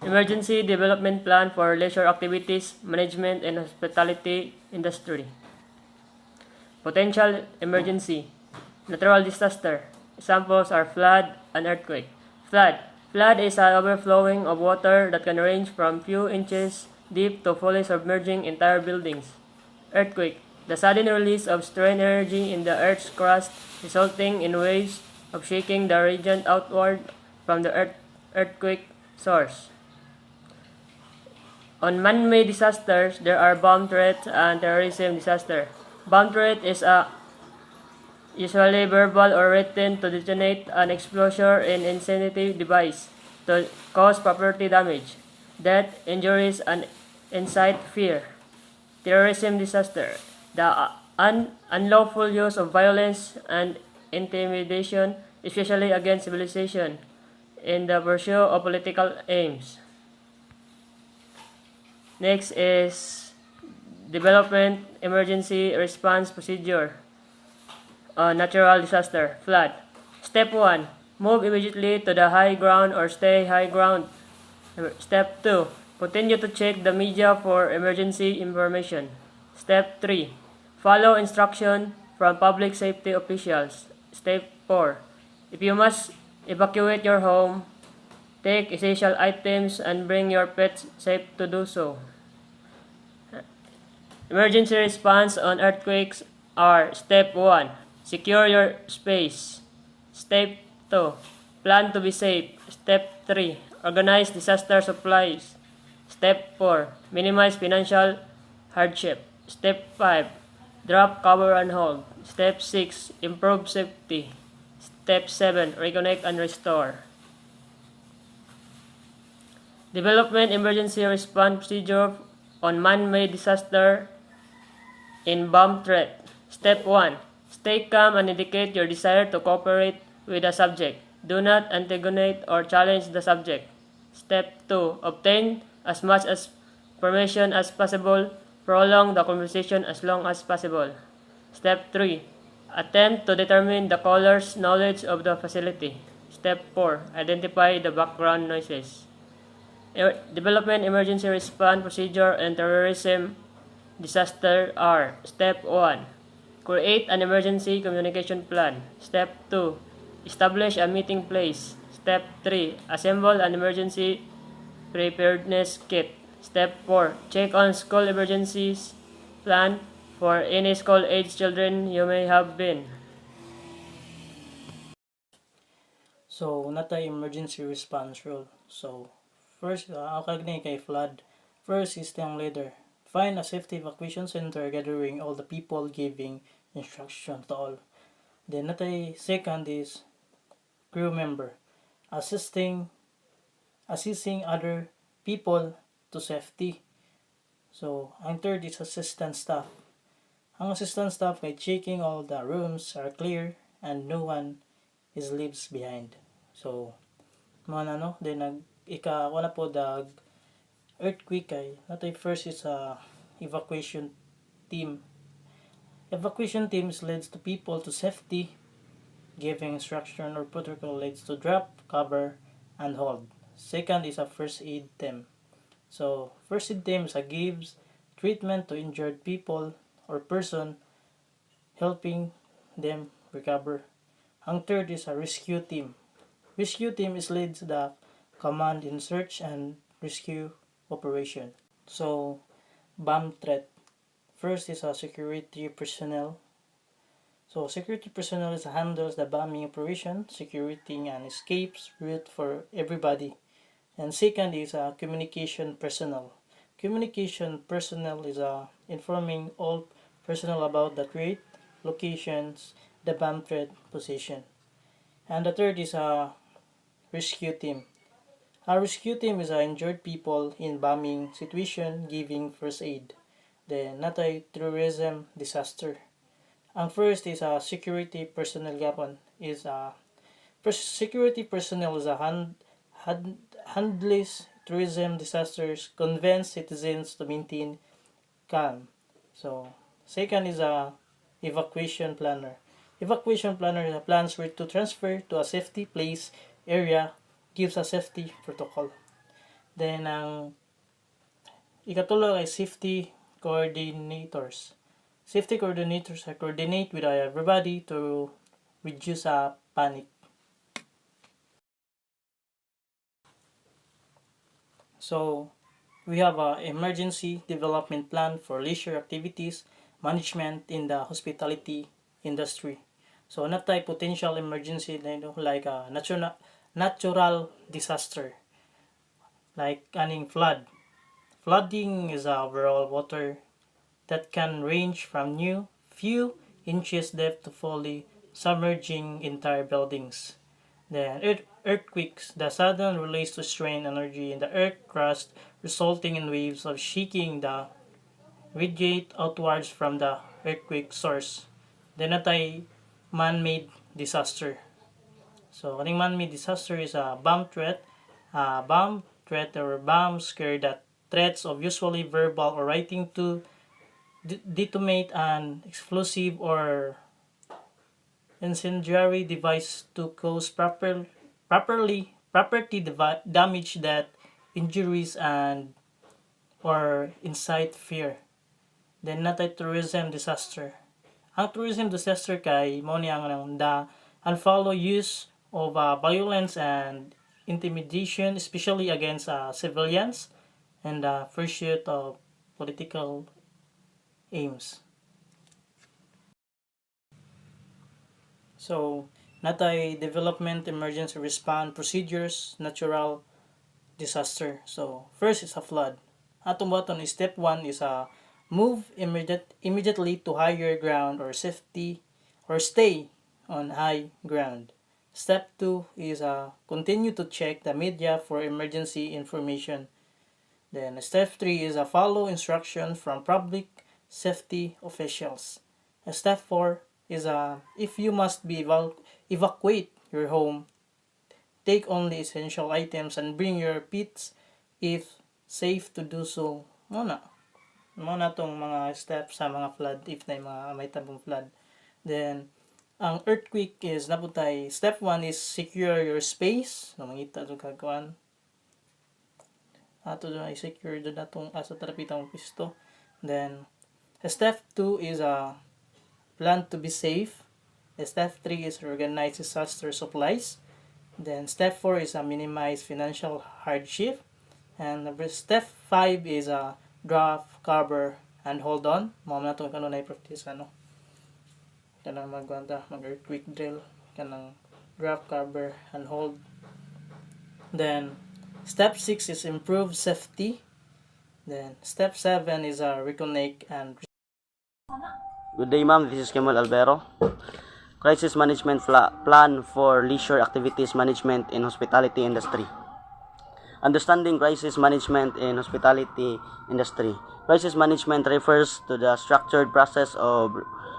Emergency Development Plan for Leisure Activities, Management, and Hospitality Industry. Potential Emergency. Natural disaster. Examples are flood and earthquake. Flood. Flood is an overflowing of water that can range from few inches deep to fully submerging entire buildings. Earthquake. The sudden release of strain energy in the Earth's crust, resulting in waves of shaking the region outward from the earthquake source. On man-made disasters, there are bomb threat and terrorism disaster. Bomb threat is usually verbal or written to detonate an explosion in insensitive device to cause property damage, death, injuries, and incite fear. Terrorism disaster. The unlawful use of violence and intimidation, especially against civilization, in the pursuit of political aims. Next is Development Emergency Response Procedure. Natural disaster, flood. Step 1. Move immediately to the high ground or stay high ground. Step 2. Continue to check the media for emergency information. Step 3. Follow instruction from public safety officials. Step 4. If you must evacuate your home, take essential items and bring your pets safe to do so. Emergency response on earthquakes are Step 1. Secure your space. Step 2. Plan to be safe. Step 3. Organize disaster supplies. Step 4. Minimize financial hardship. Step 5. Drop, cover, and hold. Step 6. Improve safety. Step 7. Reconnect and restore. Development Emergency Response Procedure on Man-Made Disaster in Bomb Threat. Step 1. Stay calm and indicate your desire to cooperate with the subject. Do not antagonate or challenge the subject. Step 2. Obtain as much information as possible. Prolong the conversation as long as possible. Step 3. Attempt to determine the caller's knowledge of the facility. Step 4. Identify the background noises. Development Emergency Response Procedure and Terrorism Disaster are Step 1. Create an emergency communication plan. Step 2. Establish a meeting place. Step 3. Assemble an emergency preparedness kit. Step 4. Check on school emergencies plan for any school-age children you may have been. So, natay emergency response rule. So, first, ako kay flood. First is the leader. Find a safety evacuation center gathering all the people giving instruction to all. Then natay second is crew member. Assisting other people to safety. So, ang third is assistant staff. Ang assistant staff ay checking all the rooms are clear and no one is leaves behind. So, mga then ako na po dag earthquake ay natay first is evacuation team. Evacuation teams leads to people to safety, giving instruction or protocol leads to drop, cover, and hold. Second is a first aid team. So, first aid team gives treatment to injured people or person, helping them recover. Ang third is a rescue team. Rescue team leads the command in search and rescue operation. So, bomb threat. First is a security personnel. So, security personnel handles the bombing operation, security and escapes route for everybody. And second is communication personnel. Communication personnel is informing all personnel about the threat, locations, the bomb threat position. And the third is rescue team. A rescue team is injured people in bombing situation giving first aid. Then natay terrorism disaster. Ang first is security personnel gapon is security personnel is handles tourism disasters, convince citizens to maintain calm. So second is evacuation planner. Evacuation planner plans to transfer to a safety place area, gives a safety protocol. Then ang ikatulo ay safety coordinators. Safety coordinators are coordinate with everybody to reduce panic. So we have a emergency development plan for leisure activities management in the hospitality industry. So not a potential emergency like a natural disaster like aning flood. Flooding is overall water that can range from few inches depth to fully submerging entire buildings. Then earthquakes, the sudden release to strain energy in the earth crust, resulting in waves of shaking the radiate outwards from the earthquake source. Then natay man-made disaster. So kaning man-made disaster is a bomb threat. Bomb threat or bomb scare that threats of usually verbal or writing to detonate an explosive or incendiary device to cause property damage that injuries and or incite fear. Then natay tourism disaster. Ang tourism disaster kay mo ni ang the unfollow use of violence and intimidation especially against civilians and the pursuit of political aims. So, natay development emergency response procedures, natural disaster. So, first is a flood. Atong button is step 1 is a move immediately to higher ground or safety or stay on high ground. Step 2 is continue to check the media for emergency information. Then step 3 is follow instruction from public safety officials. Step 4 is if you must be evacuate your home, take only essential items and bring your pets if safe to do so. Muna tong mga steps sa mga flood if na mga may tabong flood. Then ang earthquake is naputay step 1 is secure your space. No mangita to kagkuan. Ato do ay secure do natong asa tarapitang pisto. Then step 2 is plan to be safe. Step 3 is organize disaster supplies. Then step 4 is minimize financial hardship. And step 5 is draft, cover, and hold on. Mao na to kanunay practice kanang mag-earthquake drill, kanang draft, cover, and hold. Then step 6 is improve safety. Then step 7 is reconnect and Good day, ma'am. This is Kimuel Albuero. Crisis Management Plan for Leisure Activities Management in Hospitality Industry. Understanding crisis management in hospitality industry. Crisis management refers to the structured process of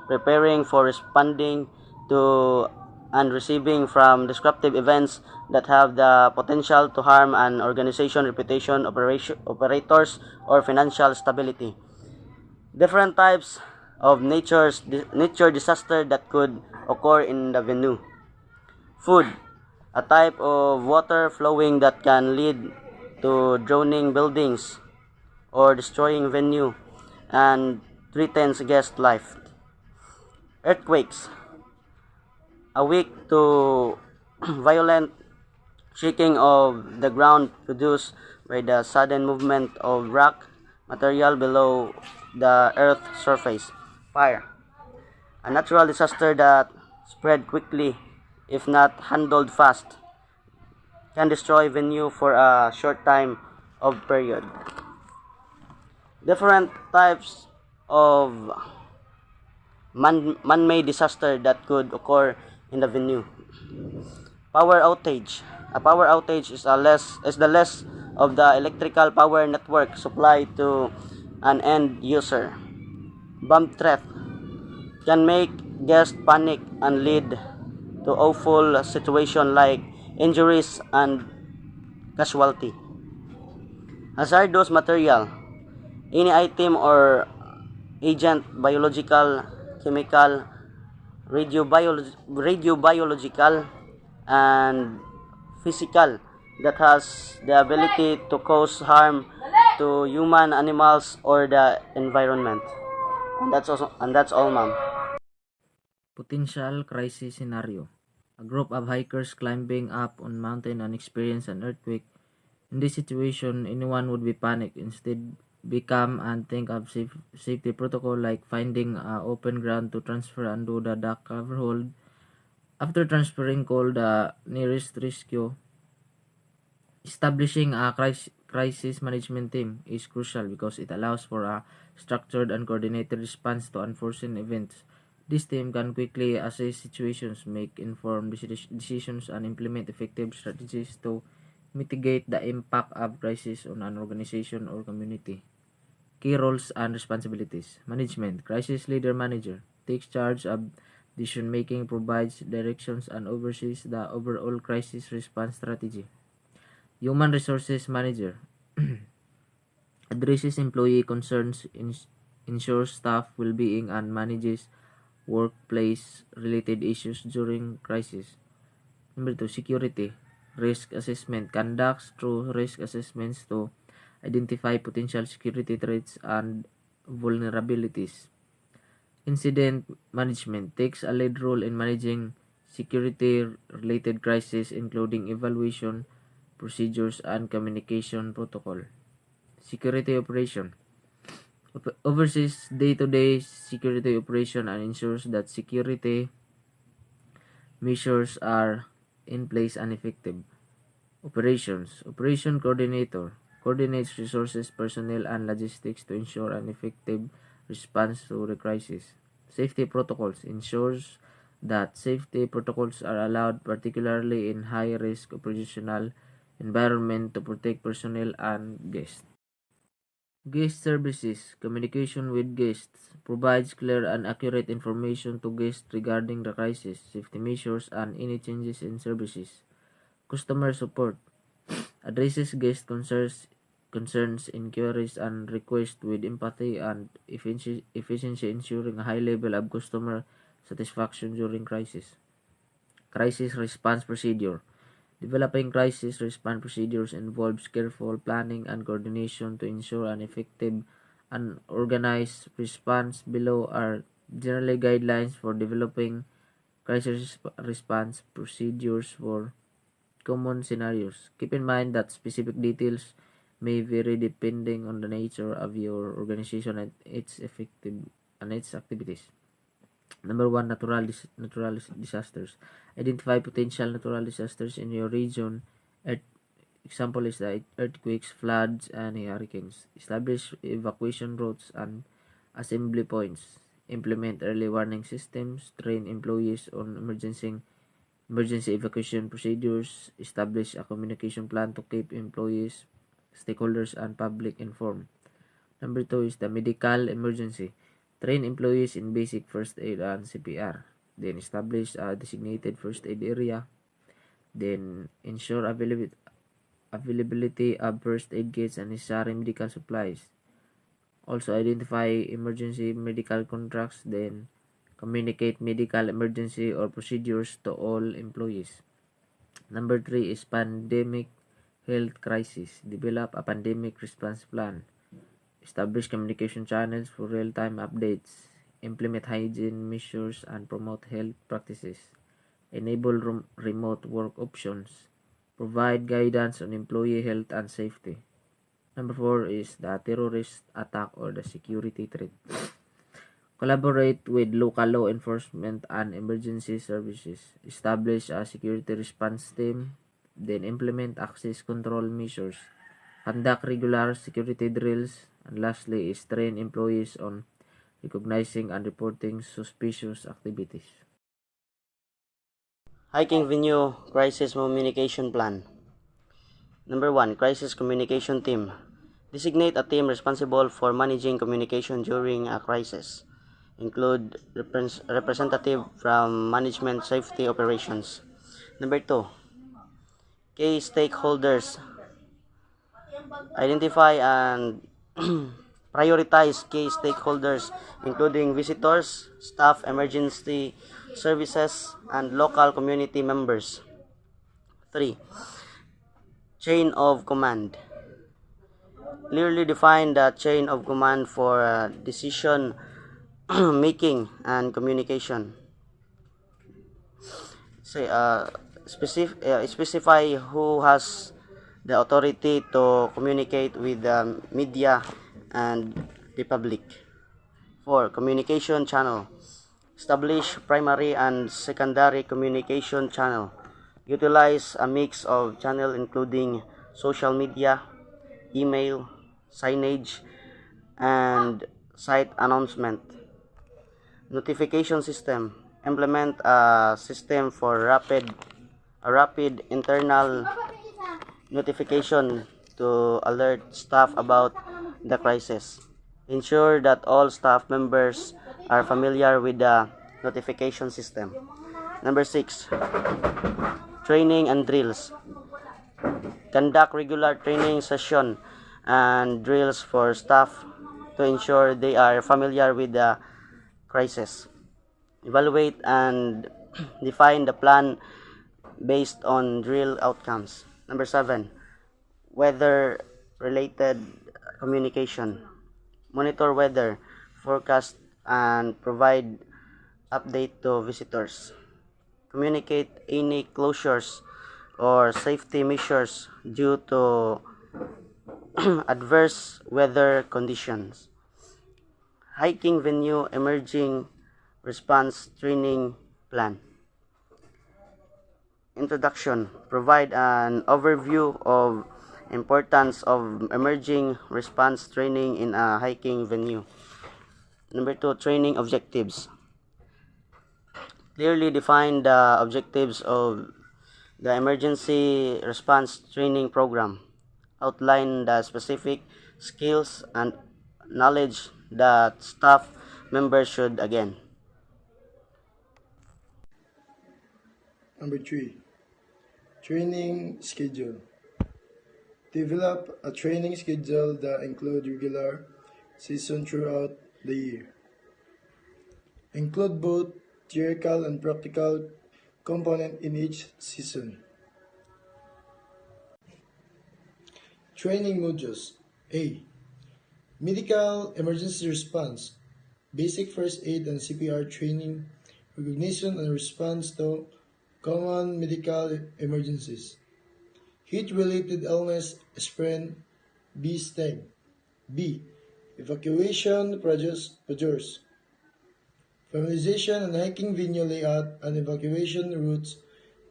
preparing for responding to and receiving from disruptive events that have the potential to harm an organization, reputation, operators, or financial stability. Different types of nature disaster that could occur in the venue. Food, a type of water flowing that can lead to drowning buildings or destroying venue and threatens guest life. Earthquakes, a weak to violent shaking of the ground produced by the sudden movement of rock material below the earth's surface. Fire, a natural disaster that spread quickly if not handled fast, can destroy venue for a short time of period. Different types of man-made disaster that could occur in the venue. Power outage. A power outage is the loss of the electrical power network supplied to an end user. Bomb threat can make guests panic and lead to awful situation like injuries and casualty. Hazardous material, any item or agent, biological, chemical, radiobiological, and physical that has the ability to cause harm to human, animals, or the environment. And that's all, ma'am. Potential crisis scenario. A group of hikers climbing up on mountain and experience an earthquake. In this situation, anyone would be panicked. Instead, be calm and think of safety protocol like finding open ground to transfer and do the duck cover hold. After transferring, call the nearest rescue. Establishing a crisis management team is crucial because it allows for a structured and coordinated response to unforeseen events. This team can quickly assess situations, make informed decisions, and implement effective strategies to mitigate the impact of crisis on an organization or community. Key roles and responsibilities. Management. Crisis leader manager takes charge of decision making, provides directions, and oversees the overall crisis response strategy. Human resources manager addresses employee concerns, ensures staff well-being, and manages workplace-related issues during crisis. Number 2, security. Risk assessment conducts through risk assessments to identify potential security threats and vulnerabilities. Incident management takes a lead role in managing security-related crises, including evaluation, procedures, and communication protocol. Security operation oversees day-to-day security operation and ensures that security measures are in place and effective. Operations. Operation coordinator coordinates resources, personnel, and logistics to ensure an effective response to the crisis. Safety protocols ensures that safety protocols are allowed, particularly in high-risk operational environment, to protect personnel and guests. Guest services. Communication with guests provides clear and accurate information to guests regarding the crisis, safety measures, and any changes in services. Customer support addresses guest concerns, inquiries, and requests with empathy and efficiency, ensuring a high level of customer satisfaction during crisis. Crisis response procedure. Developing crisis response procedures involves careful planning and coordination to ensure an effective and organized response. Below are general guidelines for developing crisis response procedures for common scenarios. Keep in mind that specific details may vary depending on the nature of your organization and its activities. Number 1, natural disasters. Identify potential natural disasters in your region. Example is the earthquakes, floods, and hurricanes. Establish evacuation routes and assembly points. Implement early warning systems. Train employees on emergency evacuation procedures. Establish a communication plan to keep employees, stakeholders, and public informed. Number 2 is the medical emergency. Train employees in basic first aid and CPR. Then establish a designated first aid area. Then ensure availability of first aid kits and necessary medical supplies. Also identify emergency medical contracts. Then communicate medical emergency or procedures to all employees. Number 3 is pandemic health crisis. Develop a pandemic response plan. Establish communication channels for real-time updates. Implement hygiene measures and promote health practices. Enable remote work options. Provide guidance on employee health and safety. Number 4 is the terrorist attack or the security threat. Collaborate with local law enforcement and emergency services. Establish a security response team. Then implement access control measures. Conduct regular security drills. And lastly is train employees on recognizing and reporting suspicious activities. Hiking venue crisis communication plan. Number 1, crisis communication team. Designate a team responsible for managing communication during a crisis. Include representative from management safety operations. Number 2, key stakeholders. Identify and prioritize key stakeholders, including visitors, staff, emergency services, and local community members. 3. chain of command. Clearly define the chain of command for decision making and communication. Say, specify who has the authority to communicate with the media and the public. 4. Communication channel. Establish primary and secondary communication channel. Utilize a mix of channel including social media, email, signage, and site announcement. Notification system. Implement a system for rapid internal notification to alert staff about the crisis. Ensure that all staff members are familiar with the notification system. Number 6. Training and drills. Conduct regular training session and drills for staff to ensure they are familiar with the crisis. Evaluate and define the plan based on drill outcomes. Number 7. Weather-related communication. Monitor weather, forecast, and provide update to visitors. Communicate any closures or safety measures due to adverse weather conditions. Hiking venue emerging response training plan. Introduction. Provide an overview of importance of emerging response training in a hiking venue. Number 2, training objectives. Clearly define the objectives of the emergency response training program. Outline the specific skills and knowledge that staff members should again. Number 3. Training schedule. Develop a training schedule that includes regular sessions throughout the year. Include both theoretical and practical component in each season. Training modules. A. Medical emergency response. Basic first aid and CPR training. Recognition and response to common medical emergencies. Heat-related illness, sprain, bee sting. B. Evacuation procedures. Familiarization and hiking venue layout and evacuation routes.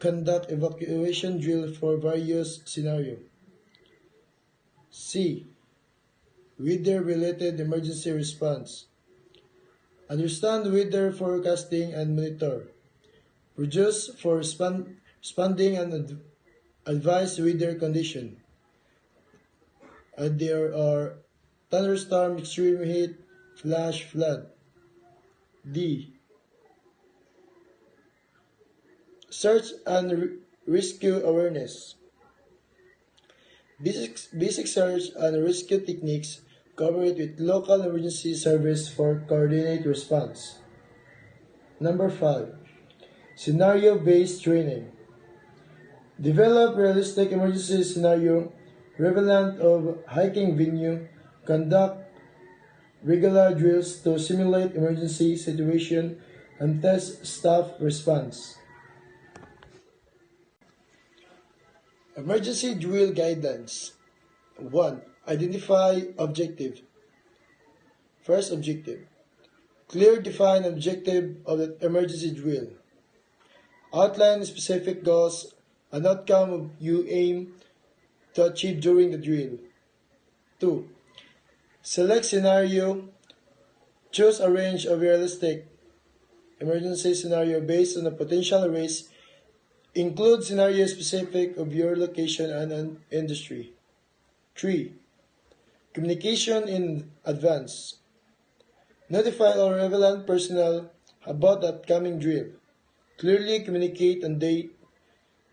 Conduct evacuation drill for various scenarios. C. Weather-related emergency response. Understand weather forecasting and monitor. Produce for responding and advise weather condition. There are thunderstorm, extreme heat, flash flood. D. Search and rescue awareness. Basic search and rescue techniques cooperate with local emergency service for coordinated response. Number 5. Scenario-based training. Develop realistic emergency scenario relevant of hiking venue. Conduct regular drills to simulate emergency situation and test staff response. Emergency drill guidance. 1. Identify objective. First objective. Clear define objective of the emergency drill. Outline specific goals and outcome you aim to achieve during the drill. 2. Select scenario. Choose a range of realistic emergency scenario based on the potential risk. Include scenario specific of your location and an industry. 3. Communication in advance. Notify all relevant personnel about the upcoming drill. Clearly communicate on date,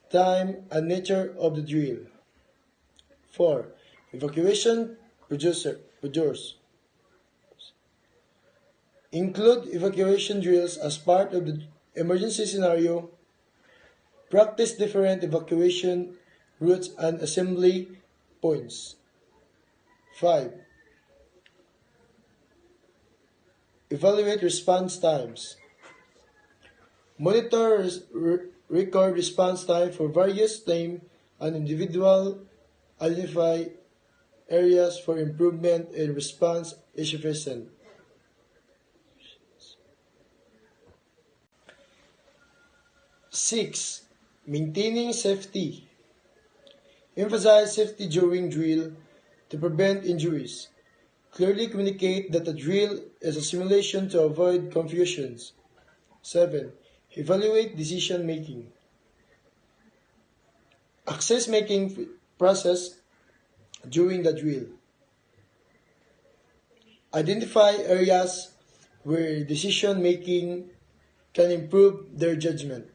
time, and nature of the drill. 4. Evacuation procedures. Include evacuation drills as part of the emergency scenario. Practice different evacuation routes, and assembly points. 5. Evaluate response times. Monitor record response time for various team and individual. Identify areas for improvement in response efficiency. 6. Maintaining safety. Emphasize safety during drill to prevent injuries. Clearly communicate that the drill is a simulation to avoid confusions. 7. Evaluate decision making. Access making process during the drill. Identify areas where decision making can improve their judgment.